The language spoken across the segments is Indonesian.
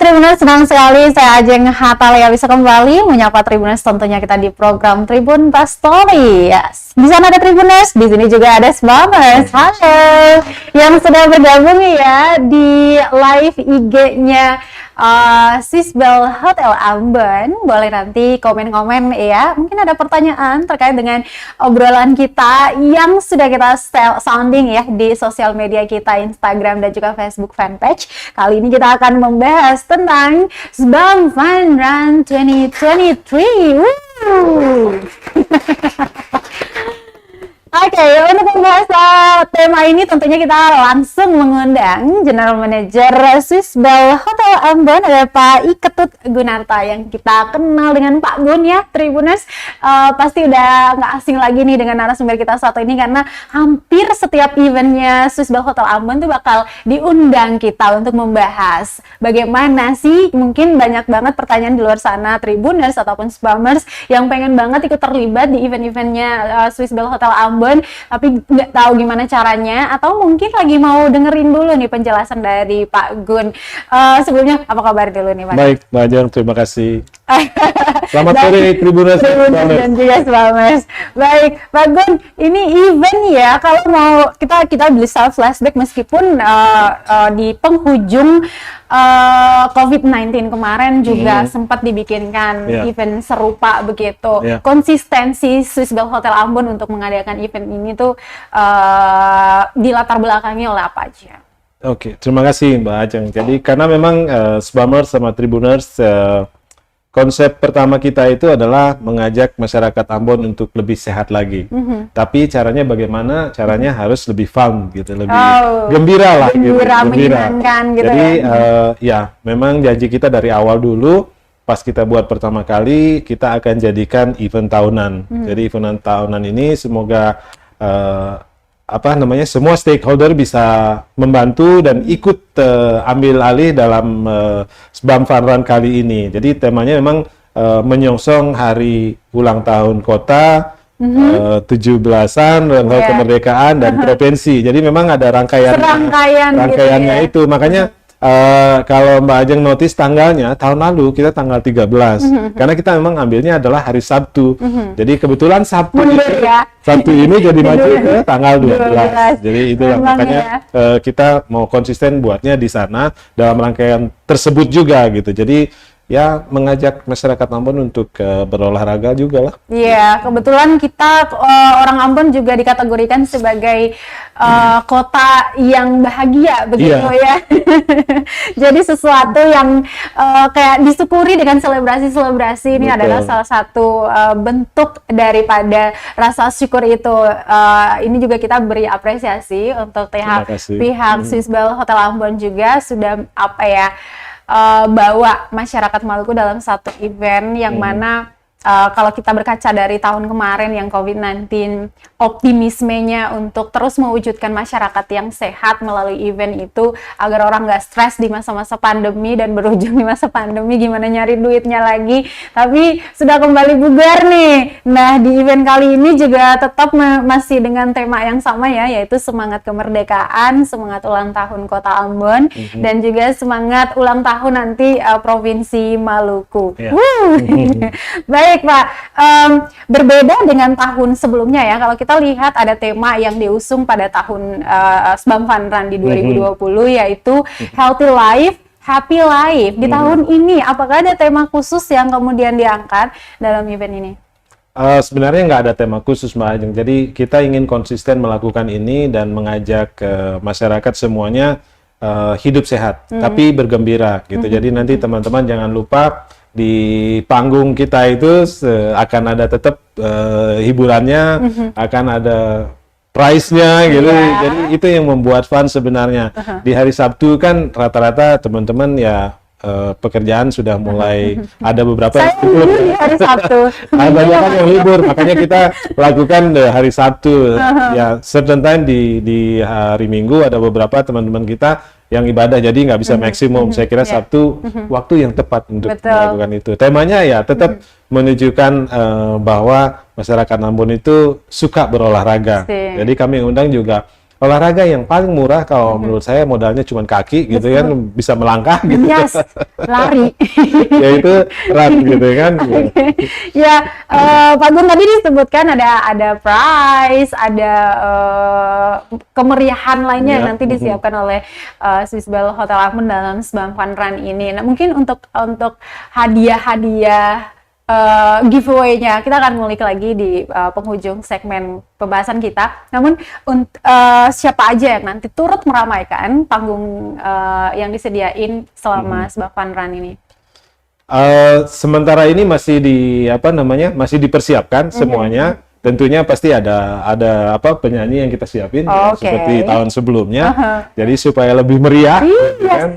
Tribuners, senang sekali saya Ajeng Hatalia bisa kembali menyapa Tribuners tentunya kita di program Tribun Story. Yes. Di sana ada Tribuners, di sini juga ada Sbummers. Halo, yang sudah bergabung ya di live IG-nya Swissbell Hotel Ambon. Boleh nanti komen-komen ya. Mungkin ada pertanyaan terkait dengan obrolan kita yang sudah kita sounding ya di sosial media kita, Instagram dan juga Facebook fanpage. Kali ini kita akan membahas tentang SBAM Fun Run 2023. Oke, untuk membahas tema ini tentunya kita langsung mengundang General Manager Swissbell Hotel Ambon, ada Pak Iketut Gunarta yang kita kenal dengan Pak Gun ya, Tribuners. Pasti udah nggak asing lagi nih dengan narasumber kita satu ini karena hampir setiap eventnya Swissbell Hotel Ambon tuh bakal diundang kita untuk membahas bagaimana sih, mungkin banyak banget pertanyaan di luar sana Tribuners ataupun Sbummers yang pengen banget ikut terlibat di event-eventnya Swissbell Hotel Ambon, tapi nggak tahu gimana caranya, atau mungkin lagi mau dengerin dulu nih penjelasan dari Pak Gun. Sebelumnya apa kabar dulu nih Pak? Baik, Mbak Ajeng, terima kasih. Selamat sore Tribuners dan juga Sbummers. Baik, Pak Gun, ini event ya, kalau mau kita bisa flashback meskipun di penghujung COVID-19 kemarin juga sempat dibikinkan event serupa begitu. Konsistensi Swissbell Hotel Ambon untuk mengadakan event ini tuh dilatar belakangi oleh apa aja? Oke, terima kasih Mbak Ajeng. Jadi karena memang Sbummers sama Tribuners, konsep pertama kita itu adalah mengajak masyarakat Ambon untuk lebih sehat lagi. Tapi caranya bagaimana? Caranya harus lebih fun gitu, lebih gembira lah gitu. Menyenangkan gitu. Jadi ya memang janji kita dari awal dulu, pas kita buat pertama kali, kita akan jadikan event tahunan. Jadi event tahunan ini semoga semua stakeholder bisa membantu dan ikut ambil alih dalam SBAM Fun Run kali ini. Jadi temanya memang menyongsong hari ulang tahun kota, 17-an, kemerdekaan dan provinsi. Jadi memang ada rangkaiannya gitu, itu. Makanya kalau Mbak Ajeng notice tanggalnya, tahun lalu kita tanggal 13, karena kita memang ambilnya adalah hari Sabtu. Jadi kebetulan Sabtu ini jadi maju ke tanggal 12. Jadi itulah makanya kita mau konsisten buatnya di sana dalam rangkaian tersebut juga gitu. Jadi ya mengajak masyarakat Ambon untuk berolahraga juga lah. Iya, kebetulan kita orang Ambon juga dikategorikan sebagai kota yang bahagia begitu ya. Jadi sesuatu yang kayak disyukuri dengan selebrasi-selebrasi ini adalah salah satu bentuk daripada rasa syukur itu. Ini juga kita beri apresiasi untuk pihak Swissbell Hotel Ambon juga sudah bawa masyarakat Maluku dalam satu event yang mana kalau kita berkaca dari tahun kemarin yang COVID-19, optimismenya untuk terus mewujudkan masyarakat yang sehat melalui event itu agar orang nggak stres di masa-masa pandemi dan berujung di masa pandemi gimana nyari duitnya lagi, tapi sudah kembali bugar nih. Nah, di event kali ini juga tetap masih dengan tema yang sama ya, yaitu semangat kemerdekaan, semangat ulang tahun Kota Ambon, dan juga semangat ulang tahun nanti Provinsi Maluku. Baik Pak, berbeda dengan tahun sebelumnya ya, kalau kita lihat ada tema yang diusung pada tahun SBAM Fun Run di 2020 yaitu Healthy Life, Happy Life. Di tahun ini apakah ada tema khusus yang kemudian diangkat dalam event ini? Sebenarnya nggak ada tema khusus Mbak Ajeng, jadi kita ingin konsisten melakukan ini dan mengajak masyarakat semuanya hidup sehat, tapi bergembira gitu. Jadi nanti teman-teman jangan lupa di panggung kita itu akan ada tetap hiburannya, akan ada prize-nya gitu. Jadi itu yang membuat fun sebenarnya. Di hari Sabtu kan rata-rata teman-teman ya pekerjaan sudah mulai ada beberapa yang libur di hari Sabtu. Banyak yang libur, makanya kita lakukan hari Sabtu. Ya, certain time di hari Minggu ada beberapa teman-teman kita yang ibadah, jadi nggak bisa maksimum. Saya kira Sabtu waktu yang tepat untuk melakukan itu. Temanya ya tetap menunjukkan bahwa masyarakat Ambon itu suka berolahraga. Jadi kami undang juga olahraga yang paling murah kalau menurut saya modalnya cuma kaki gitu kan, bisa melangkah gitu. Yes, lari. Yaitu run gitu kan. Ya, Pak Gun tadi disebutkan ada prize, ada kemeriahan lainnya yang nanti disiapkan oleh Swiss Bell Hotel Ambon dalam Sbam Fun Run ini. Nah, mungkin untuk hadiah-hadiah giveaway-nya kita akan ngulik lagi di penghujung segmen pembahasan kita. Namun siapa aja yang nanti turut meramaikan panggung yang disediain selama Sbam Fun Run ini? Sementara ini masih dipersiapkan semuanya. Tentunya pasti ada penyanyi yang kita siapin ya, seperti tahun sebelumnya. Jadi supaya lebih meriah, gitu kan?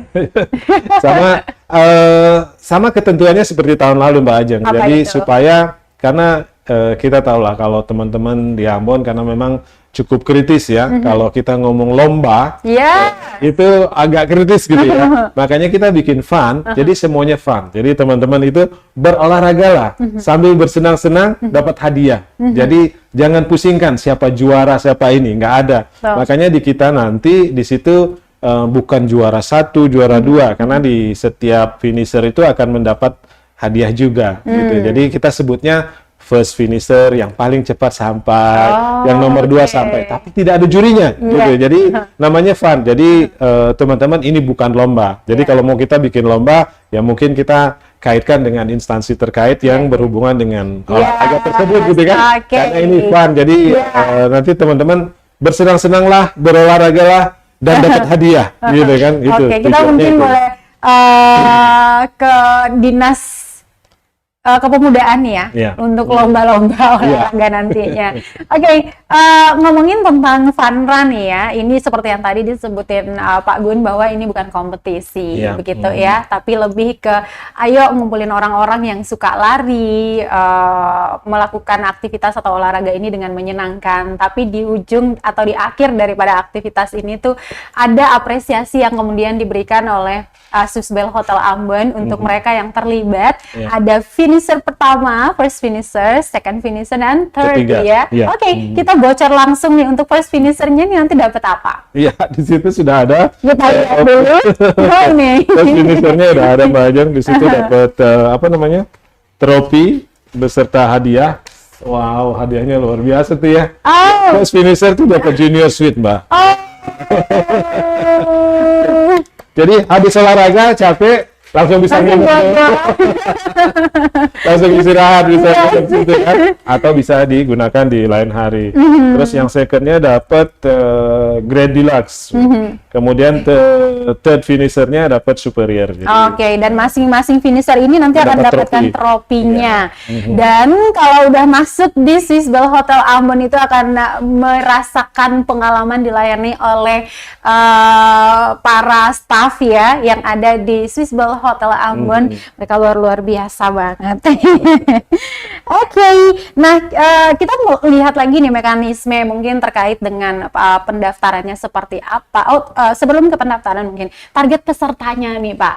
sama ketentuannya seperti tahun lalu Mbak Ajeng. Jadi supaya karena kita tahu lah kalau teman-teman di Ambon karena memang cukup kritis ya, kalau kita ngomong lomba, itu agak kritis gitu ya. Makanya kita bikin fun, jadi semuanya fun. Jadi teman-teman itu berolahraga lah, sambil bersenang-senang dapat hadiah. Jadi jangan pusingkan siapa juara, siapa ini, nggak ada. Makanya di kita nanti di situ bukan juara 1, juara 2, karena di setiap finisher itu akan mendapat hadiah juga. Gitu. Jadi kita sebutnya first finisher yang paling cepat sampai, yang nomor 2 sampai, tapi tidak ada jurinya, gitu. Jadi namanya fun. Jadi teman-teman ini bukan lomba. Jadi kalau mau kita bikin lomba, ya mungkin kita kaitkan dengan instansi terkait yang berhubungan dengan olahraga tersebut, gitu kan? Karena ini fun. Jadi nanti teman-teman bersenang-senanglah, berolahragalah, dan dapat hadiah, gitu kan? Itu. Kita mungkin boleh ke dinas kepemudaan ya, untuk lomba-lomba olahraga nantinya. Ngomongin tentang fun run ya, ini seperti yang tadi disebutin Pak Gun bahwa ini bukan kompetisi, begitu ya, tapi lebih ke ayo ngumpulin orang-orang yang suka lari, melakukan aktivitas atau olahraga ini dengan menyenangkan, tapi di ujung atau di akhir daripada aktivitas ini tuh ada apresiasi yang kemudian diberikan oleh Swiss Bell Hotel Ambon untuk mereka yang terlibat. Ada finisher pertama, first finisher, second finisher, dan third ya. Kita bocor langsung nih untuk first finishernya nih nanti dapat apa? Iya, di situ sudah ada. Kita lihat dulu. First finishernya udah ada Mbak Ajeng, di situ dapat trofi beserta hadiah. Wow, hadiahnya luar biasa tuh ya. First finisher tuh dapat junior suite, Mbak. Jadi habis olahraga capek langsung bisa minum, langsung istirahat, bisa gitu kan, atau bisa digunakan di lain hari. Terus yang secondnya dapat grade deluxe, kemudian third finishernya dapat superior. Dan masing-masing finisher ini nanti akan mendapatkan tropinya. Dan kalau udah masuk di Swiss Bell Hotel Ambon itu akan merasakan pengalaman dilayani oleh para staff ya yang ada di Swiss Bell Hotel Ambon. Mereka luar biasa banget. Nah kita mau lihat lagi nih mekanisme mungkin terkait dengan pendaftarannya seperti apa. Sebelum ke pendaftaran mungkin target pesertanya nih Pak.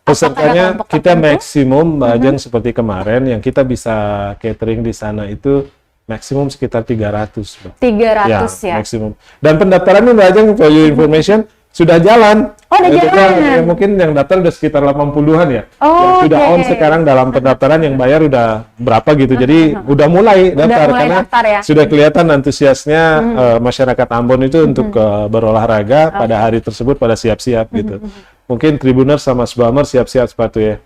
Pesertanya kita maksimum Mbak Ajeng seperti kemarin yang kita bisa catering di sana itu maksimum sekitar 300 Mbak. 300 ya? Maksimum. Dan pendaftarannya Mbak Ajeng for your information sudah jalan. Udah jalan. Ya, mungkin yang daftar udah sekitar 80-an ya. Yang sudah on sekarang dalam pendaftaran, yang bayar udah berapa gitu. Jadi udah mulai daftar karena sudah kelihatan antusiasnya masyarakat Ambon itu untuk berolahraga pada hari tersebut, pada siap-siap gitu. Mungkin Tribuners sama Sbamers siap-siap sepatu ya.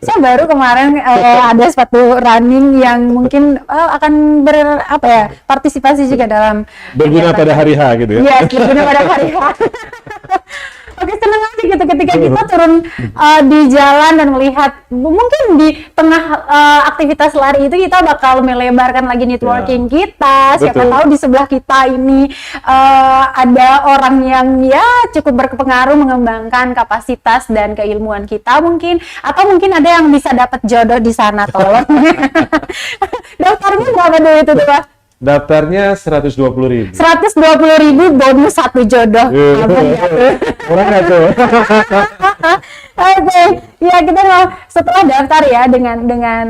Saya baru kemarin ada sepatu running yang mungkin akan partisipasi juga dalam berguna pada hari H gitu ya. Iya, berguna pada hari H. Senang aja gitu ketika kita turun di jalan dan melihat mungkin di tengah aktivitas lari itu kita bakal melebarkan lagi networking kita. Siapa tahu di sebelah kita ini ada orang yang cukup berpengaruh mengembangkan kapasitas dan keilmuan kita mungkin, atau mungkin ada yang bisa dapat jodoh di sana, tolong. Daftarnya berapa dulu itu Pak? daftarnya 120.000. 120.000 bonus 1 jodoh. Aman ya? Orang nggak tuh? Oke, ya kita mau setelah daftar ya dengan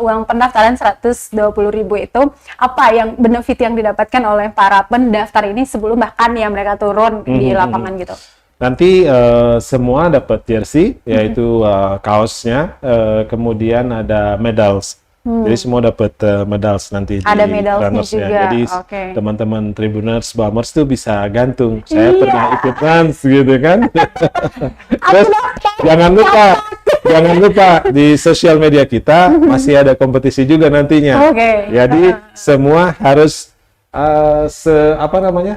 uang pendaftaran 120.000 itu, apa yang benefit yang didapatkan oleh para pendaftar ini sebelum bahkan ya mereka turun di lapangan gitu? Nanti semua dapat jersey, yaitu kaosnya, kemudian ada medals. Jadi semua dapat medals nanti Ada di medalsnya runnersnya. juga. Jadi Oke. teman-teman Tribuners, Bombers tuh bisa gantung. Saya pernah ikut runs gitu kan. Terus jangan lupa di sosial media kita masih ada kompetisi juga nantinya. Oke. Jadi semua harus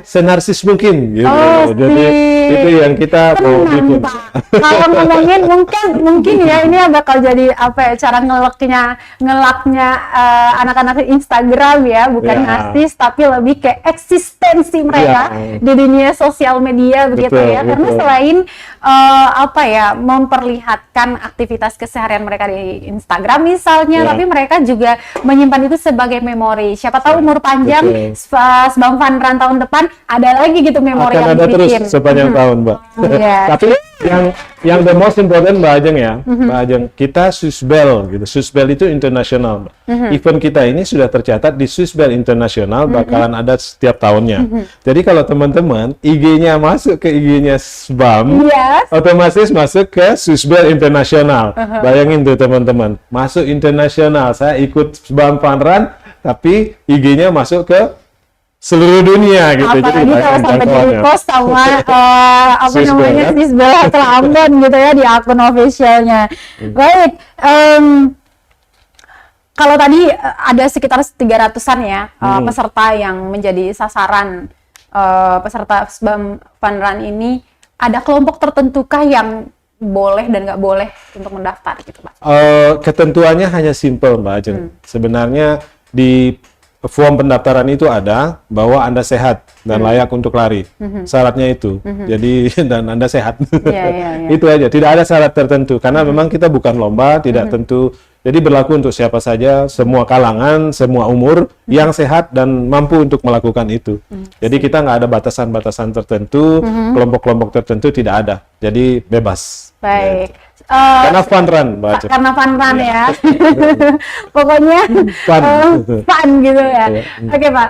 senarsis mungkin gitu. Oh, Jadi itu yang kita mau bikin. Kalau ngomongin mungkin ya ini bakal jadi apa ya, cara ngelaknya anak-anak Instagram ya, bukan narsis tapi lebih ke eksistensi mereka di dunia sosial media begitu ya. Karena selain memperlihatkan aktivitas keseharian mereka di Instagram misalnya, tapi mereka juga menyimpan itu sebagai memori. Siapa tahu umur panjang Sbam Fun Run tahun depan ada lagi gitu memori akan yang ada dibikin. terus sepanjang tahun, Mbak. Tapi yang the most important, Mbak Ajeng ya, Mbak Ajeng, kita Susbel gitu. Susbel itu internasional. Event kita ini sudah tercatat di Susbel Internasional, bakalan ada setiap tahunnya. Jadi kalau teman-teman IG-nya masuk ke IG-nya Sbam, otomatis masuk ke Susbel Internasional. Bayangin tuh teman-teman, masuk internasional. Saya ikut Sbam Fun Run, tapi IG-nya masuk ke seluruh dunia gitu. Apalagi kalau sampai di-repost sama Susbel atau Ambon gitu ya di akun officialnya. Baik, kalau tadi ada sekitar 300-an ya peserta yang menjadi sasaran peserta Sbam Fun Run ini, ada kelompok tertentukah yang boleh dan nggak boleh untuk mendaftar gitu, Pak? Ketentuannya hanya simple, Mbak Ajeng. Sebenarnya di form pendaftaran itu ada bahwa Anda sehat dan layak untuk lari. Syaratnya itu. Jadi dan Anda sehat. Itu aja. Tidak ada syarat tertentu karena memang kita bukan lomba, tidak tentu. Jadi berlaku untuk siapa saja, semua kalangan, semua umur yang sehat dan mampu untuk melakukan itu. Jadi kita nggak ada batasan-batasan tertentu, kelompok-kelompok tertentu tidak ada. Jadi bebas. Baik. Karena fun run, Mbak Aceh. Karena fun run ya. Pokoknya fun gitu ya. Oke, Pak.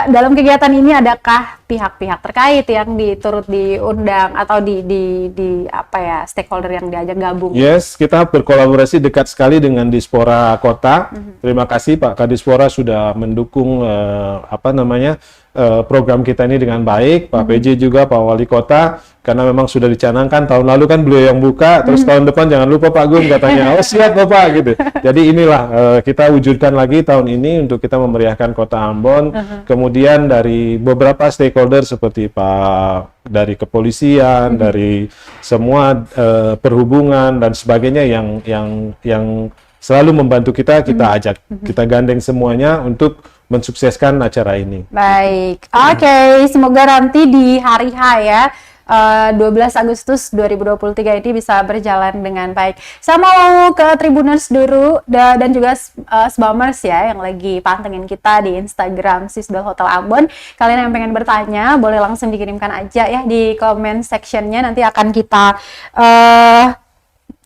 Dalam kegiatan ini adakah pihak-pihak terkait yang turut diundang atau di stakeholder yang diajak gabung? Yes, kita berkolaborasi dekat sekali dengan Dispora Kota. Terima kasih Pak Kadispora sudah mendukung program kita ini dengan baik. Pak PJ juga, Pak Wali Kota, karena memang sudah dicanangkan tahun lalu kan beliau yang buka, terus tahun depan jangan lupa Pak Gum katanya, oh siap Bapak gitu. Jadi inilah kita wujudkan lagi tahun ini untuk kita memeriahkan Kota Ambon. Kemudian dari beberapa stakeholder seperti Pak dari kepolisian, dari semua perhubungan dan sebagainya yang selalu membantu kita ajak, kita gandeng semuanya untuk mensukseskan acara ini. Baik, oke. Semoga nanti di hari H ya, 12 Agustus 2023 ini bisa berjalan dengan baik. Saya mau ke Tribuners dulu dan juga Sbamers ya yang lagi pantengin kita di Instagram Susbel Hotel Ambon. Kalian yang pengen bertanya boleh langsung dikirimkan aja ya di comment sectionnya. Nanti akan kita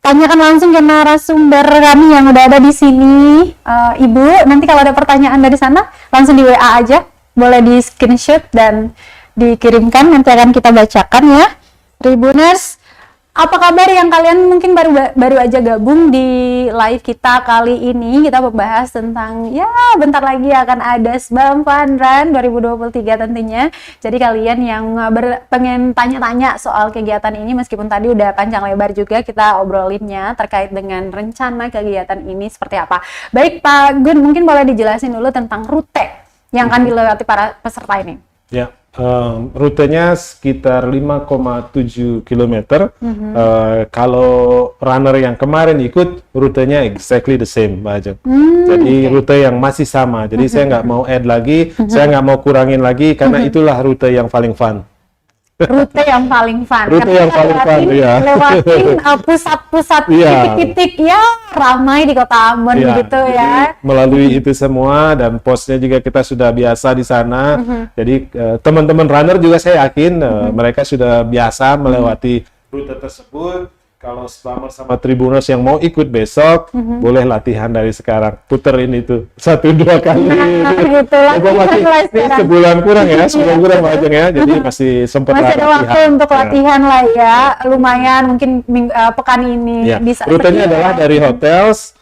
tanyakan langsung ke narasumber kami yang udah ada di sini. Ibu, nanti kalau ada pertanyaan dari sana langsung di WA aja, boleh di screenshot dan dikirimkan, nanti akan kita bacakan ya. Tribuners, apa kabar yang kalian mungkin baru aja gabung di live kita kali ini? Kita membahas tentang bentar lagi akan ada Sbam Fun Run 2023 tentunya. Jadi kalian yang pengen tanya-tanya soal kegiatan ini, meskipun tadi udah panjang lebar juga kita obrolinnya terkait dengan rencana kegiatan ini seperti apa. Baik Pak Gun, mungkin boleh dijelasin dulu tentang rute yang akan dilewati para peserta ini. Ya. Rutenya sekitar 5,7 km. Kalau runner yang kemarin ikut, rutenya exactly the same, Mbak Ajeng. Jadi rute yang masih sama. Jadi saya nggak mau add lagi, saya nggak mau kurangin lagi, karena itulah rute yang paling fun. rute yang paling fun. Rute Karena yang kita paling fun, iya. lewatin pusat-pusat Iya. titik-titik ya ramai di Kota Ambon Iya, begitu jadi ya. melalui itu semua dan posnya juga kita sudah biasa di sana. Jadi teman-teman runner juga saya yakin mereka sudah biasa melewati rute tersebut. Kalau sama Tribuners yang mau ikut besok, boleh latihan dari sekarang. Puterin itu 1-2 kali. Gitu lah. Mumpung masih ini sebulan kurang ya, sebulan kurang Mbak Ajeng ya. Jadi masih sempat Masih ada waktu untuk Ya. latihan lah ya. Lumayan mungkin pekan ini Ya. bisa. Rutenya sekian. adalah dari hotels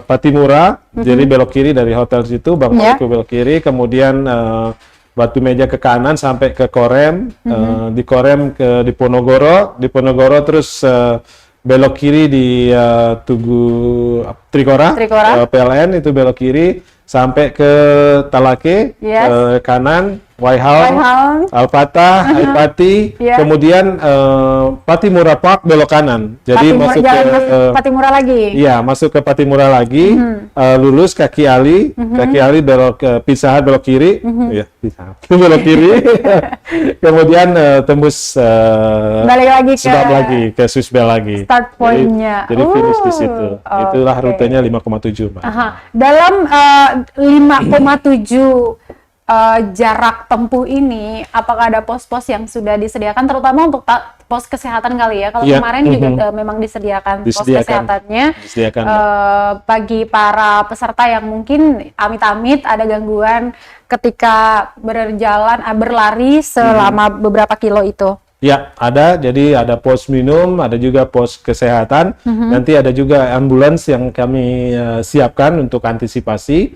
Patimura, jadi belok kiri dari hotel situ, Bang Ya. ke belok kiri, kemudian Batu Meja ke kanan sampai ke Korem, di Korem ke di Ponorogo terus belok kiri di Tugu Trikora, Trikora. PLN itu belok kiri sampai ke Talake, Yes. ke kanan, Waihaung, Waihaung. Alpata, Aipati, Yeah. kemudian Patimura Park belok kanan. Jadi Patimura, masuk ke jalan Patimura lagi. iya, masuk ke Patimura lagi, lulus Kaki Ali, Kaki Ali belok ke Pizza Hut belok kiri, iya, Pizza Hut belok kiri. Kemudian tembus Balik lagi ke sedap lagi ke Swiss Bell lagi. start point-nya. Jadi finish di situ. Itulah Oke. rutenya 5,7, Mbak. Aha. Dalam 5,7 jarak tempuh ini, apakah ada pos-pos yang sudah disediakan, terutama untuk pos kesehatan kali ya? Kalau Iya, kemarin juga memang disediakan pos Disediakan. kesehatannya. Disediakan. Bagi para peserta yang mungkin amit-amit ada gangguan ketika berlari selama beberapa kilo itu. Ya, ada. Jadi ada pos minum, ada juga pos kesehatan. Nanti ada juga ambulans yang kami siapkan untuk antisipasi.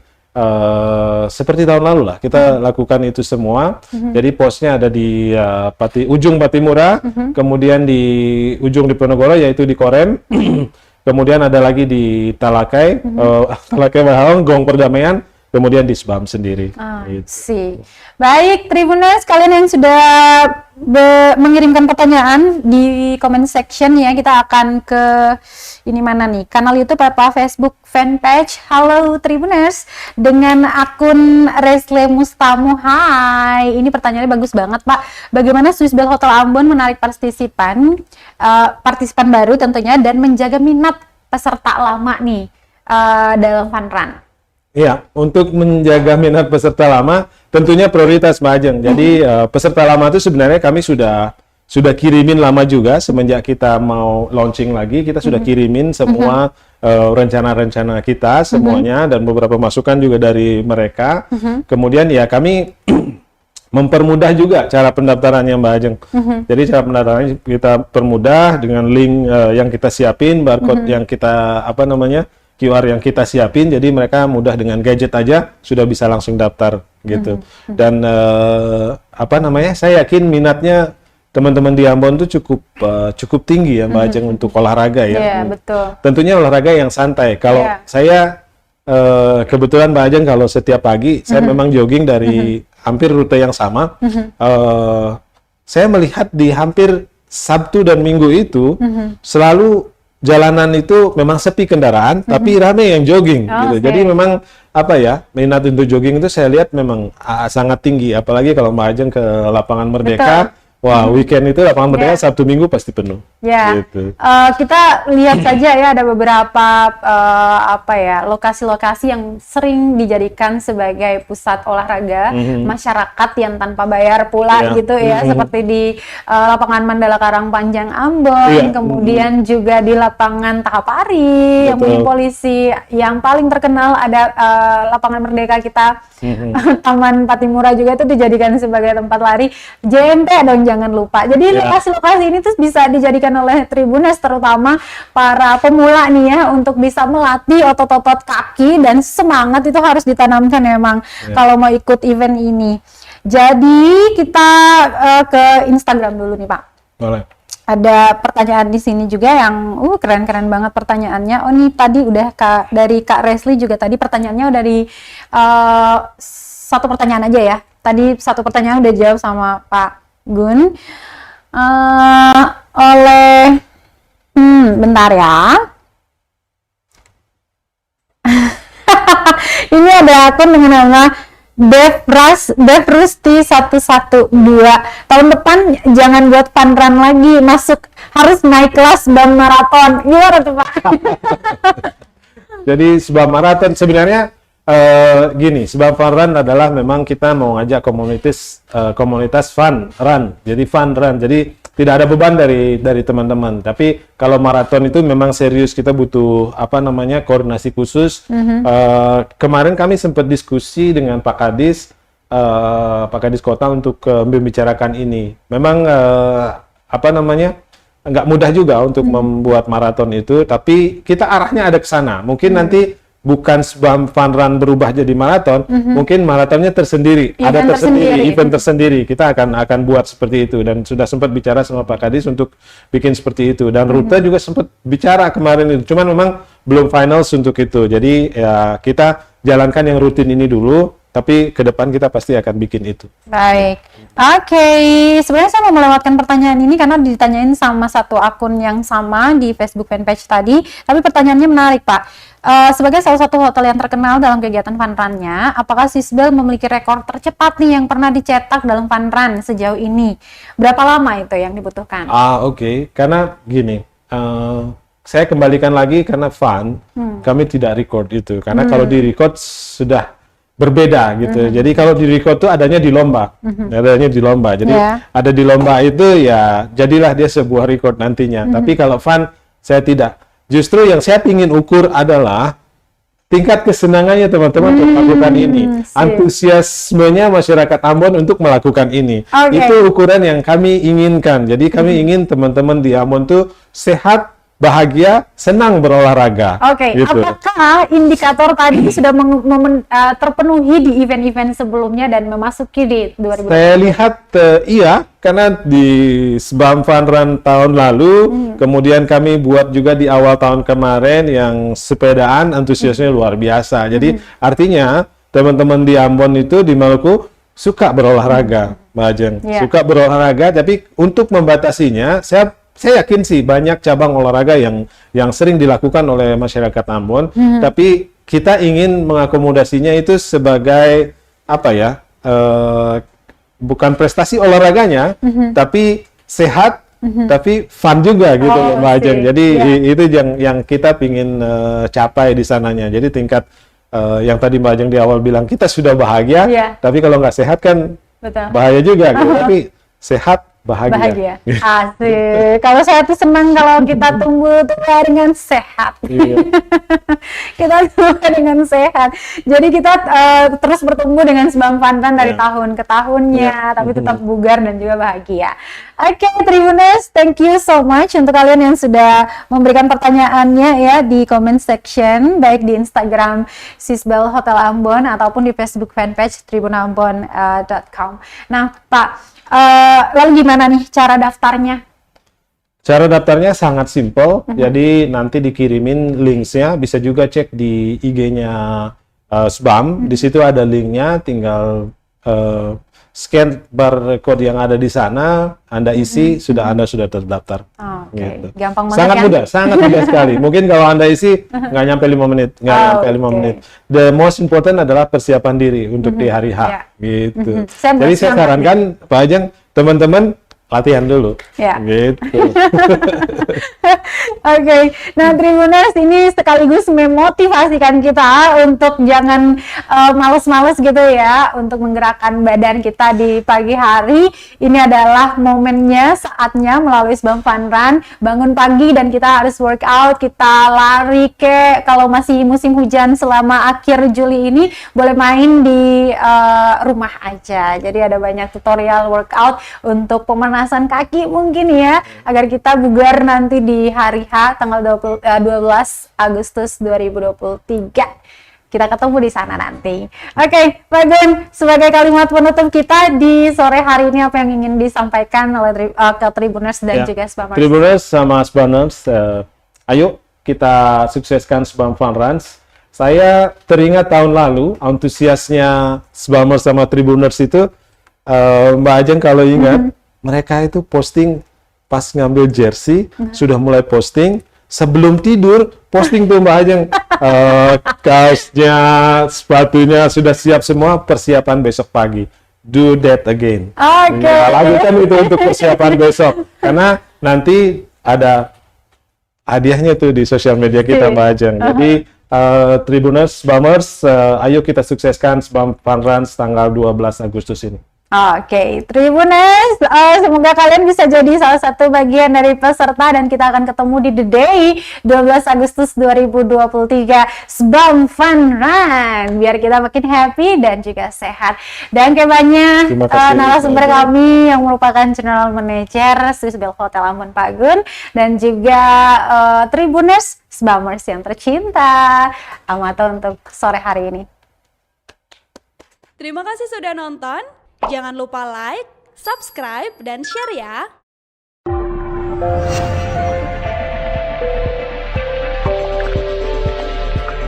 Seperti tahun lalu lah, kita lakukan itu semua. Jadi posnya ada di ujung Patimura, kemudian di ujung di Ponorogo yaitu di Korem. Kemudian ada lagi di Talakai, Talakai Waihaung, Gong Perdamaian. Kemudian di SBAM sendiri. Gitu. Baik, Tribuners, kalian yang sudah mengirimkan pertanyaan di comment section ya, kita akan ke ini mana nih, kanal YouTube atau Facebook fanpage Halo Tribuners dengan akun Resle Mustamu. Hai, ini pertanyaannya bagus banget Pak. Bagaimana Swiss Bell Hotel Ambon menarik partisipan baru tentunya dan menjaga minat peserta lama nih dalam fun run? Iya, untuk menjaga minat peserta lama tentunya prioritas Mbak Ajeng. Jadi peserta lama itu sebenarnya kami sudah kirimin lama juga semenjak kita mau launching lagi, kita sudah kirimin semua rencana-rencana kita semuanya dan beberapa masukan juga dari mereka. Kemudian ya kami mempermudah juga cara pendaftarannya Mbak Ajeng. Jadi cara pendaftarannya kita permudah dengan link yang kita siapin, barcode yang kita QR yang kita siapin, jadi mereka mudah dengan gadget aja sudah bisa langsung daftar gitu. Dan saya yakin minatnya teman-teman di Ambon tuh cukup tinggi ya Mbak Ajeng untuk olahraga ya. Iya, betul. Tentunya olahraga yang santai. Kalau saya kebetulan Mbak Ajeng kalau setiap pagi saya memang jogging dari hampir rute yang sama. Saya melihat di hampir Sabtu dan Minggu itu selalu jalanan itu memang sepi kendaraan, tapi rame yang jogging gitu. Jadi memang minat untuk jogging itu saya lihat memang sangat tinggi, apalagi kalau Mbak Ajeng ke Lapangan Merdeka. Wah, weekend itu Lapangan Merdeka Sabtu Minggu pasti penuh. Ya, gitu. Kita lihat saja ya ada beberapa lokasi-lokasi yang sering dijadikan sebagai pusat olahraga masyarakat yang tanpa bayar pula gitu ya, seperti di Lapangan Mandala Karangpanjang Ambon, kemudian juga di Lapangan Takapari yang punya polisi, yang paling terkenal ada Lapangan Merdeka kita, Taman Patimura juga itu dijadikan sebagai tempat lari. JMT dong jangan lupa. Jadi lokasi-lokasi ini tuh bisa dijadikan oleh Tribuners, terutama para pemula nih ya, untuk bisa melatih otot-otot kaki, dan semangat itu harus ditanamkan memang kalau mau ikut event ini. Jadi kita ke Instagram dulu nih Pak. Boleh. Ada pertanyaan di sini juga yang keren-keren banget pertanyaannya. Oh nih tadi udah dari Kak Resli juga tadi pertanyaannya udah dari satu pertanyaan aja ya. Tadi satu pertanyaan udah dijawab sama Pak Gun. Bentar ya. Ini ada akun dengan nama Dev Rusti 112. Tahun depan jangan buat fun run lagi, harus naik kelas BAM maraton. Gimana tuh Pak? Jadi SBAM maraton sebenarnya gini, SBAM fun run adalah memang kita mau ngajak komunitas fun run. Jadi fun run. Jadi tidak ada beban dari teman-teman. Tapi kalau maraton itu memang serius, kita butuh koordinasi khusus. Kemarin kami sempat diskusi dengan Pak Kadis Kota untuk membicarakan ini. Memang nggak mudah juga untuk membuat maraton itu, tapi kita arahnya ada ke sana. Mungkin nanti bukan SBAM fun run berubah jadi maraton, mungkin maratonnya tersendiri, event tersendiri. Kita akan buat seperti itu, dan sudah sempat bicara sama Pak Kadis untuk bikin seperti itu, dan rute juga sempat bicara kemarin itu, cuman memang belum finals untuk itu. Jadi ya kita jalankan yang rutin ini dulu, tapi ke depan kita pasti akan bikin itu. Baik, oke. Sebenarnya saya mau melewatkan pertanyaan ini karena ditanyain sama satu akun yang sama di Facebook fanpage tadi, tapi pertanyaannya menarik Pak. Sebagai salah satu hotel yang terkenal dalam kegiatan fun run-nya, apakah Sisbel memiliki rekor tercepat nih yang pernah dicetak dalam fun run sejauh ini? Berapa lama itu yang dibutuhkan? Oke. Karena gini, saya kembalikan lagi karena fun, kami tidak record itu. Karena kalau di record sudah berbeda gitu. Jadi kalau di record itu adanya di lomba. Jadi ada di lomba itu ya jadilah dia sebuah record nantinya. Tapi kalau fun saya tidak. Justru yang saya ingin ukur adalah tingkat kesenangannya teman-teman untuk melakukan ini. Antusiasmenya masyarakat Ambon untuk melakukan ini. Itu ukuran yang kami inginkan. Jadi kami ingin teman-teman di Ambon tuh sehat, bahagia, senang berolahraga. Gitu. Apakah indikator tadi sudah terpenuhi di event-event sebelumnya dan memasuki di 2020? Saya lihat iya, karena di SBAM Fun Run tahun lalu, kemudian kami buat juga di awal tahun kemarin yang sepedaan, antusiasnya luar biasa. Jadi artinya teman-teman di Ambon itu, di Maluku, suka berolahraga, Mbak Ajeng. Suka berolahraga, tapi untuk membatasinya, saya yakin sih banyak cabang olahraga yang sering dilakukan oleh masyarakat Ambon, tapi kita ingin mengakomodasinya itu sebagai bukan prestasi olahraganya, tapi sehat, tapi fun juga gitu Mbak Ajeng. Jadi itu yang kita ingin capai di sananya. Jadi tingkat yang tadi Mbak Ajeng di awal bilang kita sudah bahagia, tapi kalau nggak sehat kan bahaya juga gitu. Tapi sehat, bahagia. Asik. Kalau saya tuh senang kalau kita tumbuh dengan sehat. Kita tumbuh dengan sehat. Jadi kita terus bertumbuh dengan SBAM Fun Run dari tahun ke tahunnya, tapi tetap bugar dan juga bahagia. Oke, Tribuners, thank you so much untuk kalian yang sudah memberikan pertanyaannya ya di comment section, baik di Instagram Sisbel Hotel Ambon ataupun di Facebook fanpage tribunambon.com. Nah, Pak, lalu gimana nih cara daftarnya? Cara daftarnya sangat simpel, jadi nanti dikirimin linksnya, bisa juga cek di IG-nya SBAM, di situ ada linknya, tinggal scan barcode yang ada di sana, Anda isi, Anda sudah terdaftar. Gitu. Gampang banget sangat mudah, sangat mudah sekali. Mungkin kalau Anda isi, nggak nyampe 5 menit, menit. The most important adalah persiapan diri untuk di hari H. Gitu. Jadi saya sarankan, Pak Ajeng, teman-teman, latihan dulu. Gitu. Oke. Nah, Tribuners, ini sekaligus memotivasikan kita untuk jangan males-males gitu ya, untuk menggerakkan badan kita di pagi hari. Ini adalah momennya, saatnya melalui SBAM Fun Run, bangun pagi dan kita harus workout, kita lari kalau masih musim hujan selama akhir Juli ini, boleh main di rumah aja. Jadi ada banyak tutorial workout untuk pemanasan kaki mungkin ya, agar kita bugar nanti di hari H tanggal 12 Agustus 2023. Kita ketemu di sana nanti. Oke, Pak Gun, sebagai kalimat penutup kita di sore hari ini, apa yang ingin disampaikan oleh ke Tribuners dan juga SBAMers? Tribuners sama SBAMers, ayo kita sukseskan SBAM Fun Runs. Saya teringat tahun lalu, antusiasnya SBAMers sama Tribuners itu, Mbak Ajeng kalau ingat, mereka itu posting pas ngambil jersey, sudah mulai posting, sebelum tidur, posting tuh Mbak Ajeng, Kaosnya, sepatunya sudah siap semua, persiapan besok pagi. Do that again. Oke. Nah, lakukan itu untuk persiapan besok. Karena nanti ada hadiahnya tuh di sosial media kita, Mbak Ajeng. Jadi Tribuners, Sbamers, ayo kita sukseskan Sbam Fun Runs tanggal 12 Agustus ini. Oke, Tribuners, semoga kalian bisa jadi salah satu bagian dari peserta dan kita akan ketemu di The Day 12 Agustus 2023 Sbam Fun Run biar kita makin happy dan juga sehat. Dan kayak banyak Terima kasih, narasumber Mbak. kami yang merupakan General Manager Swissbell Hotel Ambon Pagun dan juga Tribuners Sbamers yang tercinta. Amato untuk sore hari ini. Terima kasih sudah nonton. Jangan lupa like, subscribe, dan share ya.